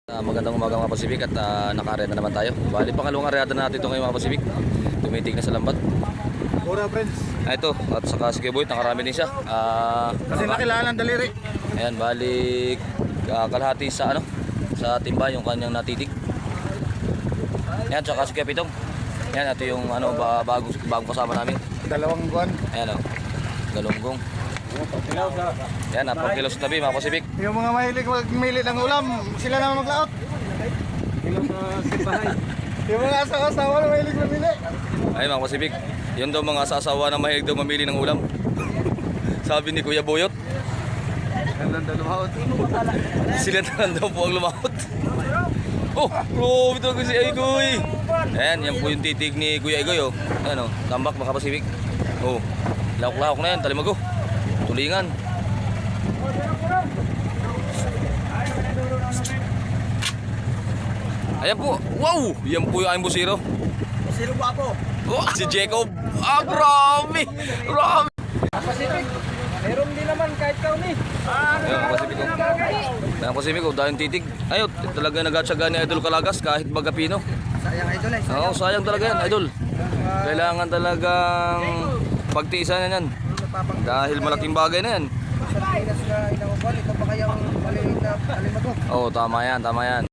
Magandang umaga mga Pacific at naka-arena naman tayo. Bali pangalawang areada natin ito ngayon mga Pacific. Tumitig na sa lambat. Ora friends. Ito at saka si Keboy, nakarami din siya. Kasi nakilala ng daliri. Ayan, balik kalahati sa sa timba yung kanyang natitig. Ayan, saka si Kapitong. Ayan, ito yung bagong kasama namin. Dalawang buwan. Ayan galunggong. Ayan, 4 kilos tabi mga Pacific. Yung mga mahilig magmili ng ulam, sila naman maglaot. Yung mga asawa na mahilig mamili. Ay mga Pacific, yun daw mga asawa na mahilig daw mamili ng ulam. Sabi ni Kuya Boyot. Sila na daw po ang lumahot. Oh, bro, ito ko si Igoy. Ayan, yan po yung titig ni Kuya Igoy. Oh. Ayan, tambak mga Pacific. Oh, lahok-lahok na yan, talimago. Tulingan. Ayan po. Wow! Yan po yung aming busiro. Busiro po ako. Oh, si Jacob. Grabe! Grabe! Pacific. Meron din naman kahit kauni. Ayan, Pacific. Ayan, Pacific. Dahil titig. Ayun, talaga nag-atsaga ni Idol Kalagas kahit bagapino. Sayang idol eh. Oo, sayang talaga yan, Idol. Kailangan talagang pagtiisan na yan. Dahil malaking bagay na yan. Sa Pinas na inauban, ito pa kayang maliit na alimago. Oo, tama yan, tama yan.